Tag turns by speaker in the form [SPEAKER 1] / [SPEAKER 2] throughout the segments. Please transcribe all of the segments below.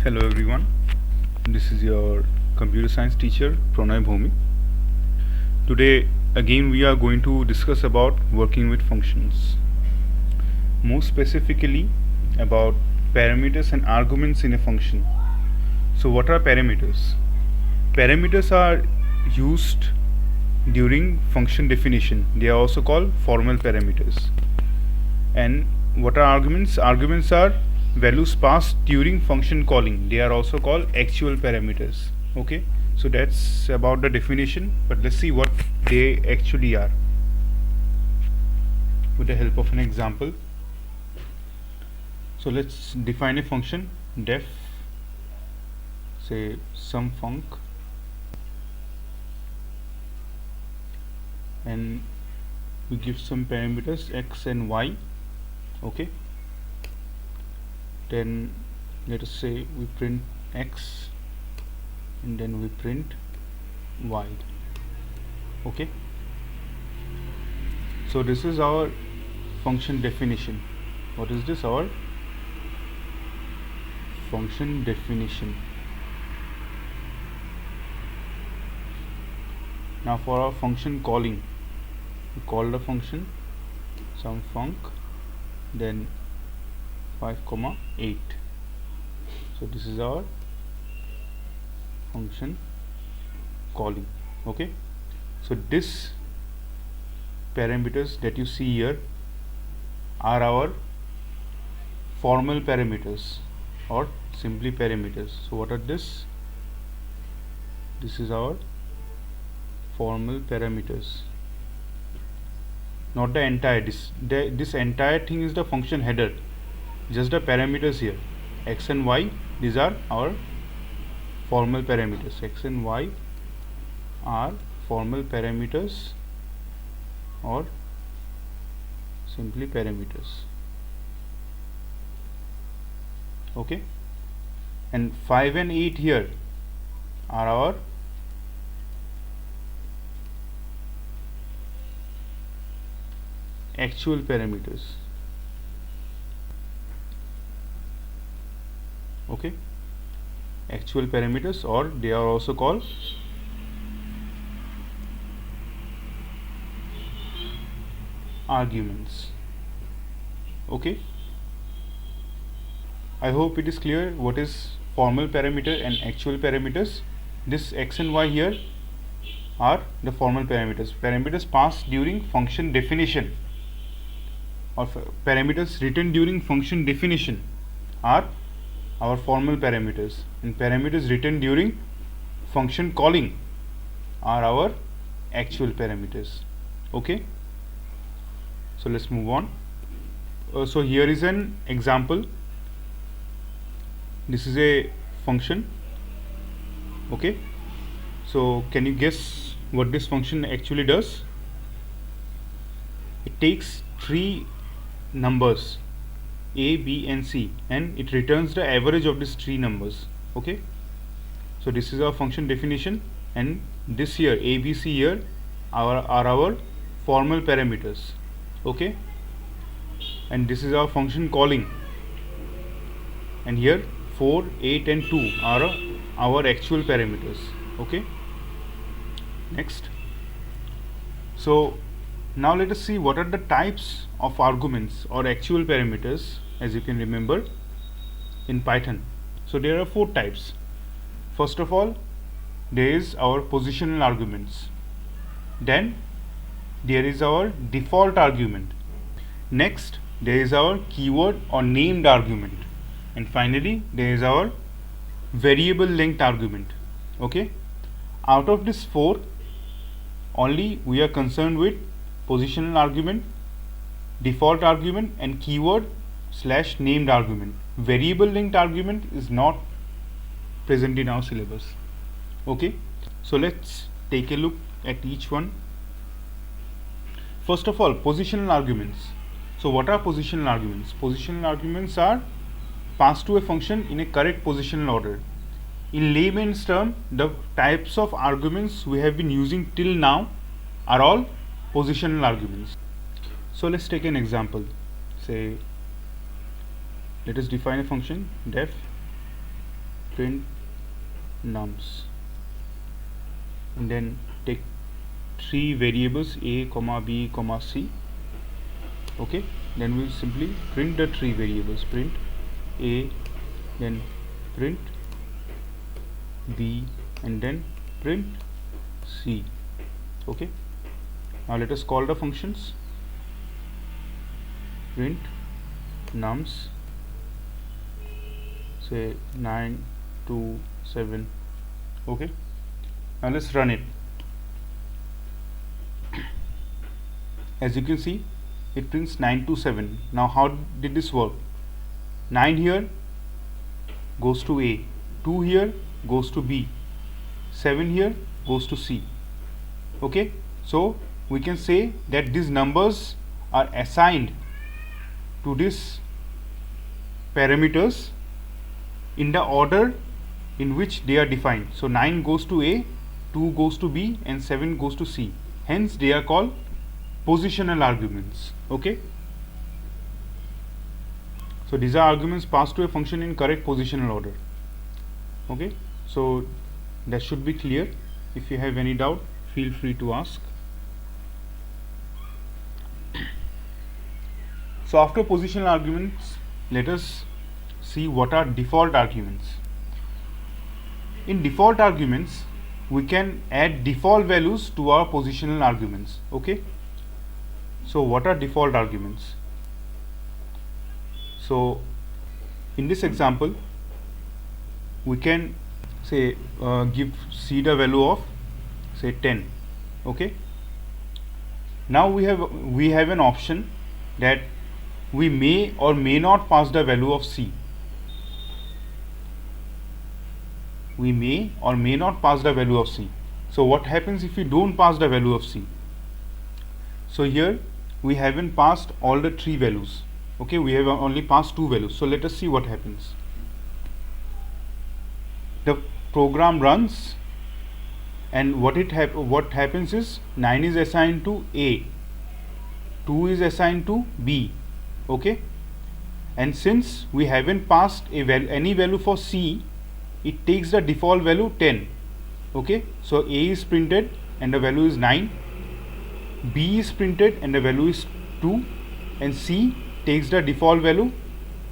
[SPEAKER 1] Hello everyone, this is your computer science teacher Pranay Bhomi. Today again we are going to discuss about working with functions. More specifically about parameters and arguments in a function. So what are parameters? Parameters are used during function definition. They are also called formal parameters. And what are arguments? Arguments are values passed during function calling. They are also called actual parameters. Okay, so that's about the definition, but let's see what they actually are with the help of an example. So let's define a function def, say some func, and we give some parameters x and y. Okay, then let us say we print x and then we print y. Okay, so this is our function definition. What is this? Our function definition. Now for our function calling, we call the function some func, then 5,8. So this is our function calling. Okay, so this parameters that you see here are our formal parameters or simply parameters. So what are this? This is our formal parameters, not the entire this entire thing is the function header, just the parameters here x and y. These are our formal parameters. X and y are formal parameters or simply parameters. Okay, and 5 and 8 here are our actual parameters. Okay, actual parameters, or they are also called arguments. Okay, I hope it is clear what is formal parameter and actual parameters. This x and y here are the formal parameters. Parameters passed during function definition, or parameters written during function definition are our formal parameters, and parameters written during function calling are our actual parameters. Okay, so let's move on. So here is an example. This is a function. Okay, so can you guess what this function actually does? It takes three numbers a, b and c, and it returns the average of these three numbers. Okay, so this is our function definition, and this here a, b, c here are our formal parameters. Okay, and this is our function calling, and here 4, 8 and 2 are our actual parameters. Okay, next. So now let us see what are the types of arguments or actual parameters, as you can remember in Python. So there are 4 types. First of all, there is our positional arguments. Then there is our default argument. Next, there is our keyword or named argument. And finally, there is our variable length argument. Okay, out of these 4, only we are concerned with positional argument, default argument and keyword / named argument. Variable length argument is not present in our syllabus. Okay, so let's take a look at each one. First of all, positional arguments. So what are positional arguments? Positional arguments are passed to a function in a correct positional order. In layman's term, the types of arguments we have been using till now are all positional arguments. So let's take an example. Say, let us define a function def print nums, and then take three variables a comma b comma c. Okay, then we'll simply print the three variables, print a, then print b, and then print c. Okay, now let us call the functions. Print nums, say 9 to 7. Okay, now let's run it. As you can see, it prints 9 to 7. Now how did this work? 9 here goes to A, 2 here goes to B, 7 here goes to C. Okay, so we can say that these numbers are assigned to these parameters in the order in which they are defined. So 9 goes to A, 2 goes to B, and 7 goes to C. Hence they are called positional arguments. Okay, so these are arguments passed to a function in correct positional order. Okay, so that should be clear. If you have any doubt, feel free to ask. So after positional arguments, let us see what are default arguments. In default arguments, we can add default values to our positional arguments. Okay, so what are default arguments? So in this example, we can say give C the value of say 10. Okay, now we have an option that we may or may not pass the value of C. We may or may not pass the value of C. So what happens if we don't pass the value of C? So here we haven't passed all the three values. Okay, we have only passed two values. So let us see what happens. The program runs, and what happens is 9 is assigned to A, 2 is assigned to B. Okay, and since we haven't passed any value for C, it takes the default value 10. Okay, so A is printed and the value is 9, B is printed and the value is 2, and C takes the default value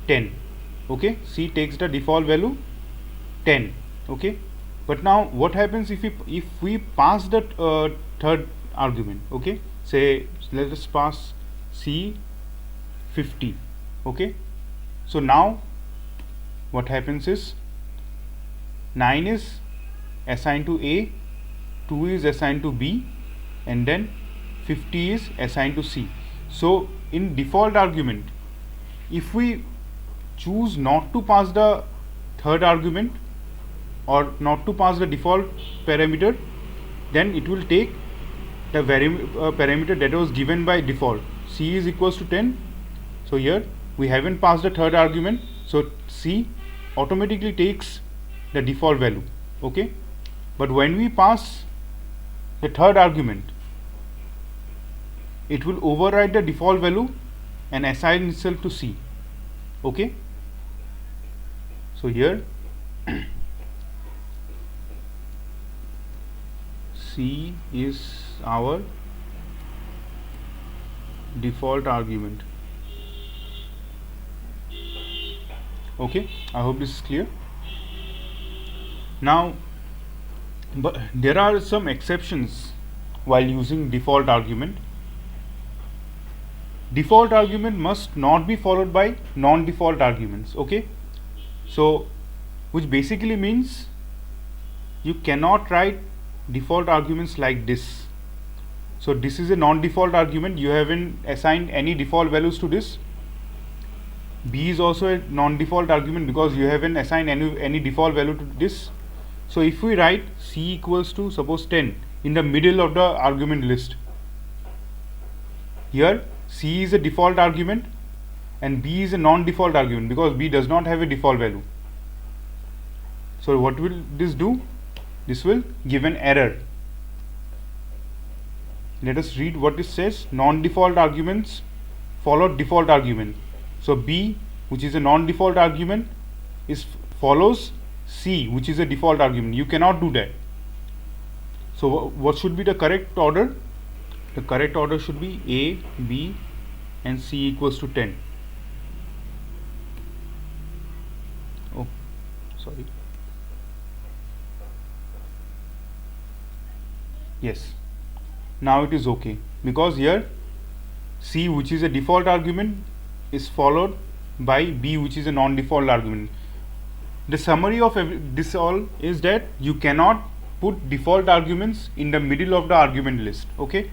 [SPEAKER 1] 10. Okay, C takes the default value 10. Okay, but now what happens if we pass the third argument? Okay, say let us pass C 50. Okay, so now what happens is 9 is assigned to A, 2 is assigned to B, and then 50 is assigned to C. So in default argument, if we choose not to pass the third argument or not to pass the default parameter, then it will take the parameter that was given by default. C is equals to 10. So here we haven't passed the third argument, so C automatically takes the default value. Okay, but when we pass the third argument, it will override the default value and assign itself to C. Okay, so here C is our default argument. Okay, I hope this is clear. Now, but there are some exceptions while using default argument. Default argument must not be followed by non-default arguments. Okay, so which basically means you cannot write default arguments like this. So this is a non-default argument, you haven't assigned any default values to this. B is also a non-default argument because you haven't assigned any default value to this. So if we write C equals to suppose 10 in the middle of the argument list, here C is a default argument and B is a non-default argument because B does not have a default value. So what will this do? This will give an error. Let us read what it says. Non-default arguments follow default argument. So B, which is a non-default argument, follows C, which is a default argument. You cannot do that. So what should be the correct order? The correct order should be A, B and C equals to 10. Oh, sorry. Yes, now it is okay, because here C, which is a default argument, is followed by B, which is a non-default argument. The summary of this all is that you cannot put default arguments in the middle of the argument list. Okay,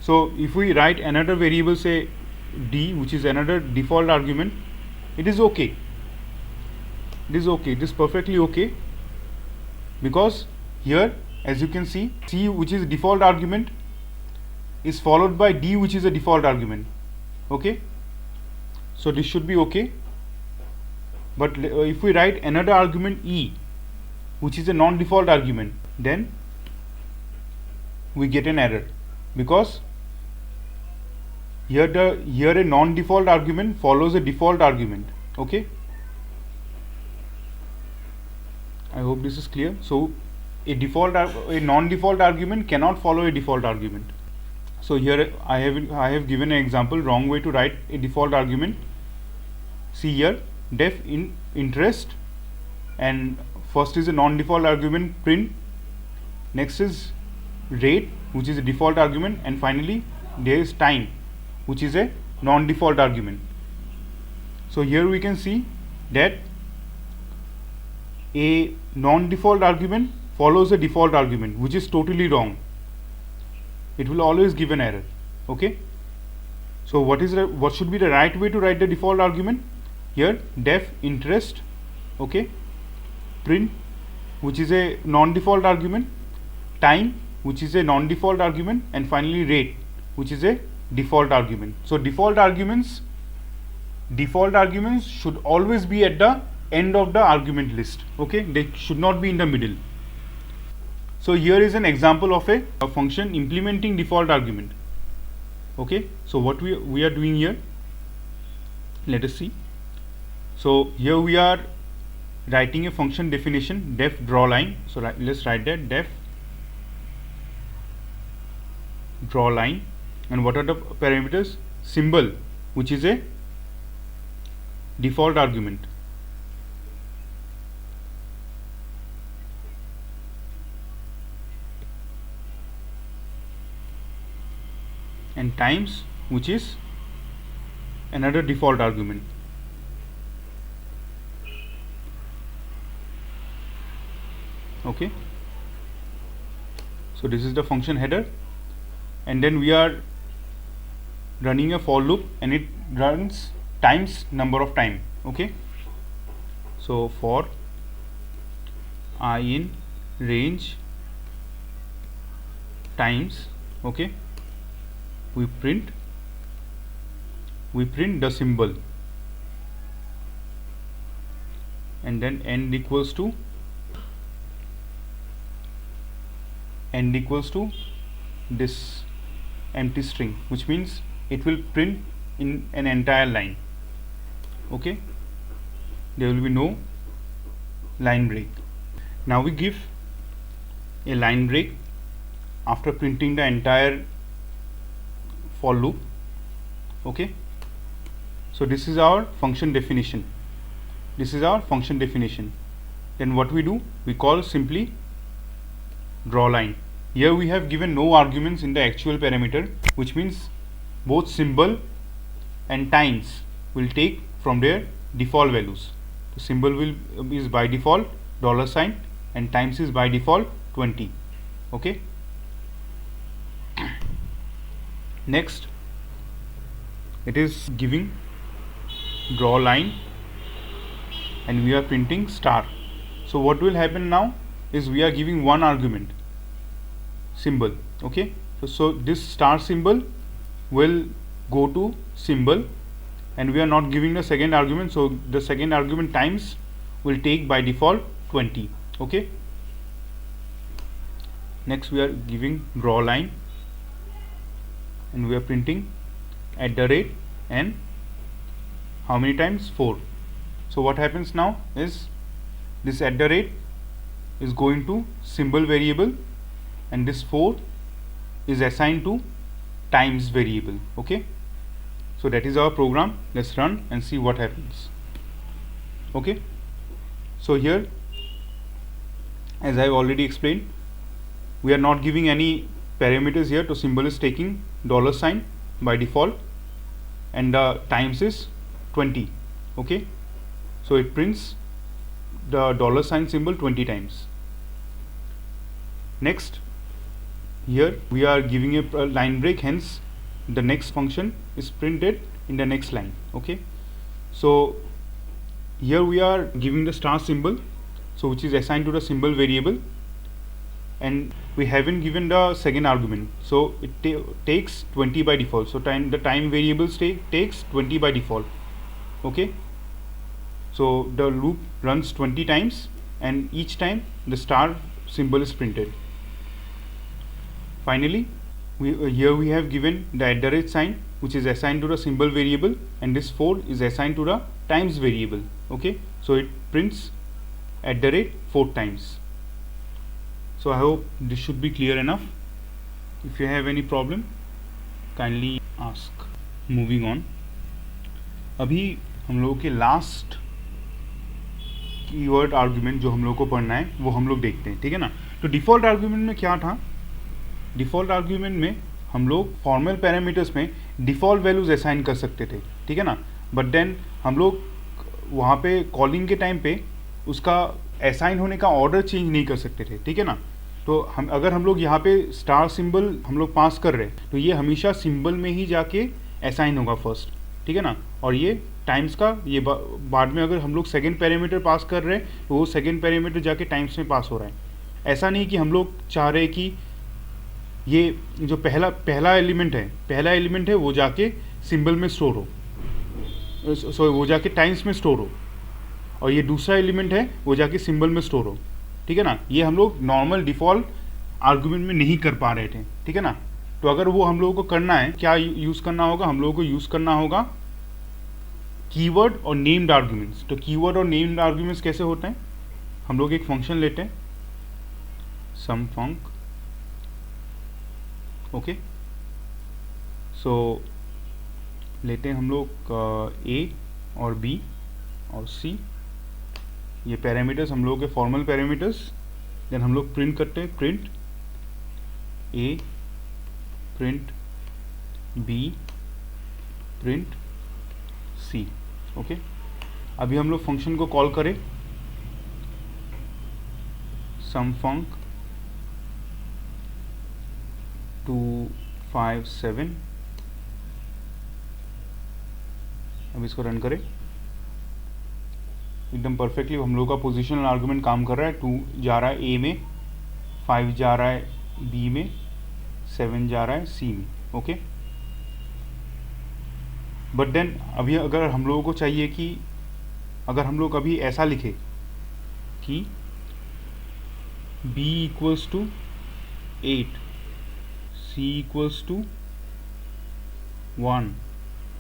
[SPEAKER 1] so if we write another variable, say D, which is another default argument, it is okay. It is okay. It is perfectly okay, because here, as you can see, C, which is a default argument, is followed by D, which is a default argument. Okay, so this should be okay. But if we write another argument E, which is a non-default argument, then we get an error, because here a non-default argument follows a default argument. Okay, I hope this is clear. So a non-default argument cannot follow a default argument. So here I have given an example, wrong way to write a default argument. See here, def interest, and first is a non-default argument, print, next is rate, which is a default argument, and finally there is time, which is a non-default argument. So here we can see that a non-default argument follows a default argument, which is totally wrong. It will always give an error. Okay, so what should be the right way to write the default argument? Here def interest, okay, print, which is a non-default argument, time, which is a non-default argument, and finally rate, which is a default argument. So default arguments should always be at the end of the argument list. Okay, they should not be in the middle. So here is an example of a function implementing default argument. Okay, so what we are doing here, let us see. So here we are writing a function definition, def draw line. So let's write that, def draw line, and what are the parameters? Symbol, which is a default argument, and times, which is another default argument. Okay, so this is the function header, and then we are running a for loop, and it runs times number of time. Okay, so for I in range times, okay, we print the symbol, and then end equals to this empty string, which means it will print in an entire line. Okay, there will be no line break. Now we give a line break after printing the entire for loop. Okay, so this is our function definition. Then what we do, we call simply draw line. Here we have given no arguments in the actual parameter, which means both symbol and times will take from their default values. The symbol is by default $, and times is by default 20. Okay, next it is giving draw line, and we are printing star. So what will happen now is we are giving one argument, symbol. Okay, so this star symbol will go to symbol, and we are not giving the second argument, so the second argument times will take by default 20. Okay, next we are giving draw line, and we are printing @ and how many times? 4. So what happens now is this at the rate is going to symbol variable and this 4 is assigned to times variable. Okay, so that is our program. Let's run and see what happens. Okay, so here, as I have already explained, we are not giving any parameters here, so symbol is taking $sign by default and the times is 20. Okay, so it prints the $sign symbol 20 times. Next, here we are giving a line break, hence the next function is printed in the next line. Okay, so here we are giving the star symbol, so which is assigned to the symbol variable, and we haven't given the second argument, so it takes 20 by default. So the time variable takes 20 by default. Okay, so the loop runs 20 times and each time the star symbol is printed. Finally, here we have given the at the rate sign, which is assigned to the symbol variable, and this 4 is assigned to the times variable. Okay, so it prints at the rate 4 times. So I hope this should be clear enough. If you have any problem, kindly ask. Moving on, अभी हम लोगों के last keyword argument जो हम लोग को पढ़ना है वो हम लोग देखते हैं, ठीक है ना. तो डिफ़ॉल्ट आर्गुमेंट में क्या था? डिफ़ॉल्ट आर्गुमेंट में हम लोग फॉर्मल पैरामीटर्स में डिफ़ॉल्ट वैल्यूज़ असाइन कर सकते थे, ठीक है ना. बट देन हम लोग वहाँ पे कॉलिंग के टाइम पे उसका असाइन होने का ऑर्डर चेंज नहीं कर सकते थे, ठीक है ना. तो अगर हम लोग यहाँ पे स्टार सिंबल हम लोग पास कर रहे हैं तो ये हमेशा सिंबल में ही जाके असाइन होगा फर्स्ट, ठीक है ना. और ये टाइम्स का ये बाद में अगर हम लोग सेकेंड पैरामीटर पास कर रहे हैं तो वो सेकेंड पैरामीटर जाके टाइम्स में पास हो रहा है. ऐसा नहीं कि हम लोग चाह रहे हैं कि ये जो पहला एलिमेंट है वो जाके सिंबल में स्टोर हो, वो जाके टाइम्स में स्टोर हो, और ये दूसरा एलिमेंट है वो जाके सिंबल में स्टोर हो, ठीक है ना. ये हम लोग नॉर्मल डिफ़ॉल्ट आर्गुमेंट में नहीं कर पा रहे थे, ठीक है ना. तो अगर वो हम लोगों को करना है, क्या यूज़ करना होगा? हम लोगों को यूज़ करना होगा कीवर्ड और नेम्ड आर्गुमेंट्स. तो कीवर्ड और नेम्ड आर्गुमेंट्स कैसे होते हैं? हम लोग एक फंक्शन लेते हैं, सम फंक. ओके, सो लेते हैं हम लोग ए और बी और सी, ये पैरामीटर्स हम लोगों के फॉर्मल पैरामीटर्स. देन हम लोग प्रिंट करते हैं, प्रिंट ए, प्रिंट बी, प्रिंट सी. ओके, अभी हम लोग फंक्शन को कॉल करें, सम फंक 257. अब इसको रन करें. एकदम परफेक्टली हम लोग का पोजिशनल आर्गुमेंट काम कर रहा है. 2 जा रहा है ए में, 5 जा रहा है बी में, 7 जा रहा है सी में. ओके, बट देन अभी अगर हम लोगों को चाहिए कि अगर हम लोग अभी ऐसा लिखे कि b equals to 8, c equals to 1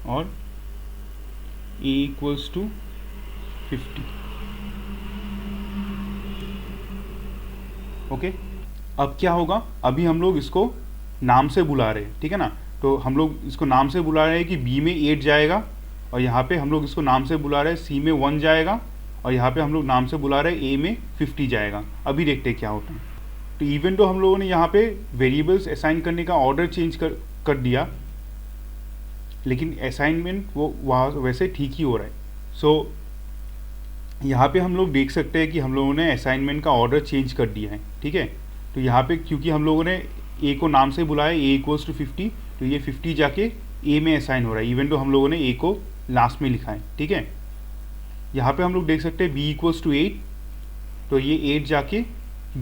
[SPEAKER 1] और a इक्वल्स टू 50. ओके, अब क्या होगा? अभी हम लोग इसको नाम से बुला रहे हैं, ठीक है ना. तो हम लोग इसको नाम से बुला रहे हैं कि b में 8 जाएगा, और यहाँ पे हम लोग इसको नाम से बुला रहे हैं c में 1 जाएगा, और यहाँ पे हम लोग नाम से बुला रहे हैं a में 50 जाएगा. अभी देखते हैं क्या होता है. तो इवन तो हम लोगों ने यहाँ पे वेरिएबल्स असाइन करने का ऑर्डर चेंज कर दिया, लेकिन असाइनमेंट वो वहाँ वैसे ठीक ही हो रहा है. सो यहाँ पे हम लोग देख सकते हैं कि हम लोगों ने असाइनमेंट का ऑर्डर चेंज कर दिया है, ठीक है. तो यहाँ पे क्योंकि हम लोगों ने a को नाम से बुलाया, a इक्वल्स टू 50, तो ये 50 जाके a में असाइन हो रहा है, इवन तो हम लोगों ने a को लास्ट में लिखा है, ठीक है. यहाँ पे हम लोग देख सकते हैं b इक्वल्स टू 8, तो ये 8 जाके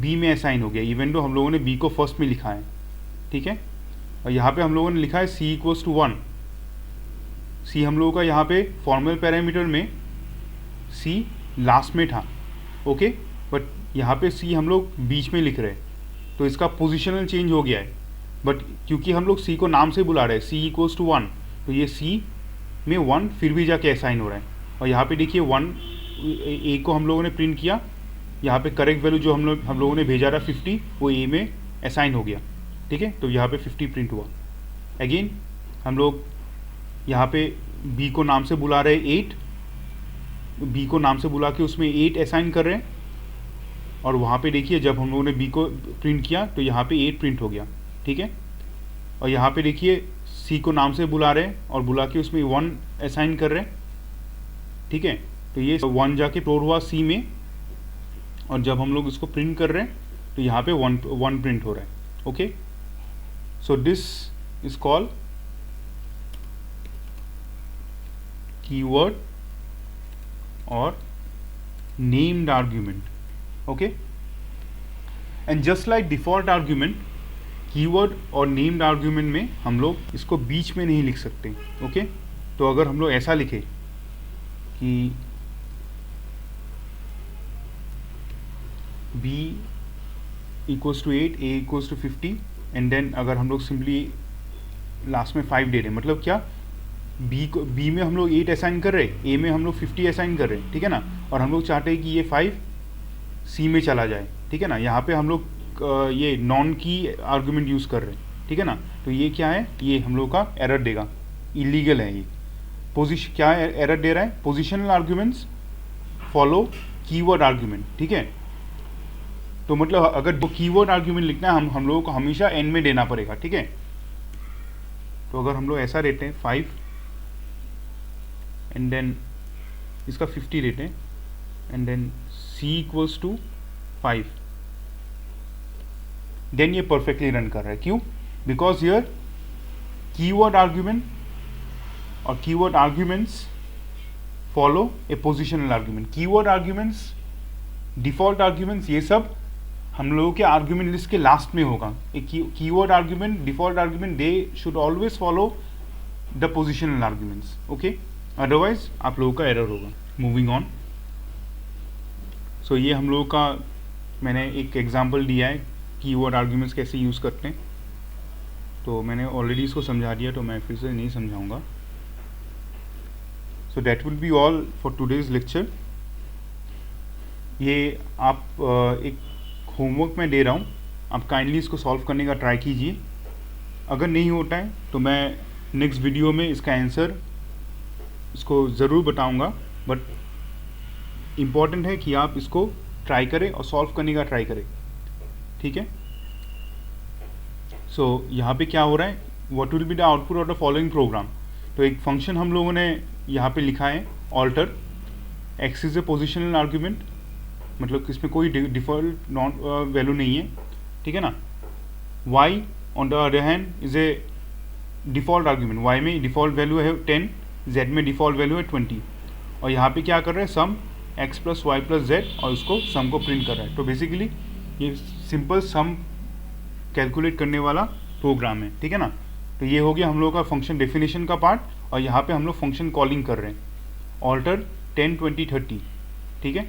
[SPEAKER 1] b में असाइन हो गया, इवन तो हम लोगों ने b को फर्स्ट में लिखा है, ठीक है. और यहाँ पे हम लोगों ने लिखा है c इक्वल्स टू 1. c हम लोगों का यहाँ पे फॉर्मल पैरामीटर में c लास्ट में था, ओके, बट यहाँ पे c हम लोग बीच में लिख रहे हैं, तो इसका पोजिशनल चेंज हो गया है. बट क्योंकि हम लोग c को नाम से बुला रहे हैं, c इक्वल्स टू 1, तो ये c में 1 फिर भी जाके असाइन हो रहा है. और यहाँ पे देखिए 1 a को हम लोगों ने प्रिंट किया, यहाँ पे करेक्ट वैल्यू जो हम लोगों ने भेजा था 50 वो ए में असाइन हो गया, ठीक है। तो यहाँ पे 50 प्रिंट हुआ। अगेन हम लोग यहाँ पे बी को नाम से बुला रहे 8, बी को नाम से बुला के उसमें 8 असाइन कर रहे हैं, और वहाँ पे देखिए जब हम लोगों ने बी को प्रिंट किया तो यहाँ पे 8 प्रिंट हो गया, ठीक है। और यहाँ पे देखिए सी को नाम से बुला रहे हैं और बुला के उसमें 1 असाइन कर रहे हैं, ठीक है। तो ये 1 जाके स्टोर हुआ सी में, और जब हम लोग इसको प्रिंट कर रहे हैं तो यहाँ पे 1 प्रिंट हो रहा है, okay. So this is called keyword और named argument, okay. And just like default argument, keyword और नेम्ड आर्ग्यूमेंट में हम लोग इसको बीच में नहीं लिख सकते, ओके। तो अगर हम लोग ऐसा लिखे कि b equals to 8, a equals to 50, and then अगर हम लोग सिंपली लास्ट में 5 दे रहे हैं, मतलब क्या, b में हम लोग 8 असाइन कर रहे हैं, a में हम लोग 50 असाइन कर रहे हैं, ठीक है ना। और हम लोग चाहते हैं कि ये 5 c में चला जाए, ठीक है ना। यहाँ पे हम लोग ये नॉन की आर्गूमेंट यूज़ कर रहे हैं, ठीक है ना। तो ये क्या है, ये हम लोग का एरर देगा, इलीगल है ये। पोजीशन क्या एरर दे रहा है, positional arguments follow keyword argument, ठीक है। तो मतलब अगर वो कीवर्ड आर्ग्यूमेंट लिखना है हम लोगों को हमेशा एंड में देना पड़ेगा, ठीक है। तो अगर हम लोग ऐसा देते हैं 5 एंड देन इसका 50 देते हैं, and then c equals to 5, then ये परफेक्टली रन कर रहा है। क्यों? बिकॉज हियर कीवर्ड आर्ग्यूमेंट और keyword arguments follow a positional argument. Keyword arguments, default arguments, ये सब हम लोगों के आर्ग्यूमेंट लिस्ट के लास्ट में होगा। एक keyword argument, default argument, they should always follow the positional arguments, okay. Otherwise आप लोगों का एरर होगा। मूविंग ऑन, सो ये हम लोगों का मैंने एक एग्जांपल दिया है कीवर्ड आर्ग्यूमेंट्स कैसे यूज़ करते हैं। तो मैंने ऑलरेडी इसको समझा दिया, तो मैं फिर से नहीं समझाऊंगा। So that will be all for today's lecture. ये आप एक होमवर्क में दे रहा हूँ, आप काइंडली इसको सॉल्व करने का ट्राई कीजिए। अगर नहीं होता है तो मैं नेक्स्ट वीडियो में इसका आंसर इसको ज़रूर बताऊँगा, बट इम्पॉर्टेंट है कि आप इसको ट्राई करें और सॉल्व करने का ट्राई करें, ठीक है। सो यहाँ पे क्या हो रहा है, what will be the output of the following programme. तो एक फंक्शन हम लोगों ने यहाँ पे लिखा है, alter x is a positional argument, मतलब कि इसमें कोई डिफॉल्ट नॉन वैल्यू नहीं है, ठीक है ना। y on the other hand is a default argument, y में डिफॉल्ट वैल्यू है 10, z में डिफॉल्ट वैल्यू है 20, और यहाँ पे क्या कर रहे हैं, sum x plus y plus z, और उसको सम को प्रिंट कर रहा है। तो बेसिकली ये सिंपल सम कैलकुलेट करने वाला प्रोग्राम है, ठीक है ना। तो ये हो गया हम लोग का फंक्शन डेफिनेशन का पार्ट, और यहाँ पे हम लोग फंक्शन कॉलिंग कर रहे हैं, ऑल्टर 10, 20, 30, ठीक है।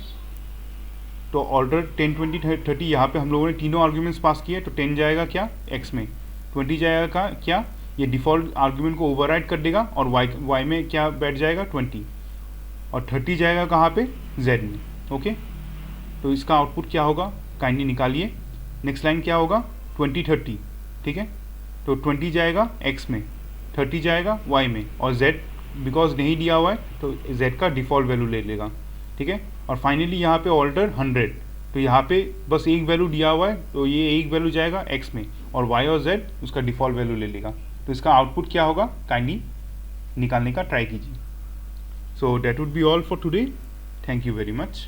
[SPEAKER 1] तो ऑल्टर 10, 20, 30, यहाँ पे हम लोगों ने तीनों आर्ग्यूमेंट्स पास किए। तो 10 जाएगा क्या, x में, 20 जाएगा क्या, ये डिफ़ॉल्ट आर्ग्यूमेंट को ओवरराइड कर देगा, और y में क्या बैठ जाएगा 20, और 30 जाएगा कहाँ पे, z में, ओके। तो इसका आउटपुट क्या होगा, काइंडली निकालिए। नेक्स्ट लाइन क्या होगा, 20, 30, ठीक है। तो 20 जाएगा x में, 30 जाएगा y में, और z बिकॉज नहीं दिया हुआ है तो z का डिफ़ॉल्ट वैल्यू ले लेगा, ठीक है। और फाइनली यहाँ पे ऑल्टर 100, तो यहाँ पे बस एक वैल्यू दिया हुआ है, तो ये एक वैल्यू जाएगा x में, और y और z उसका डिफ़ॉल्ट वैल्यू ले लेगा। तो इसका आउटपुट क्या होगा, काइंडली निकालने का ट्राई कीजिए। So that would be all for today. Thank you very much.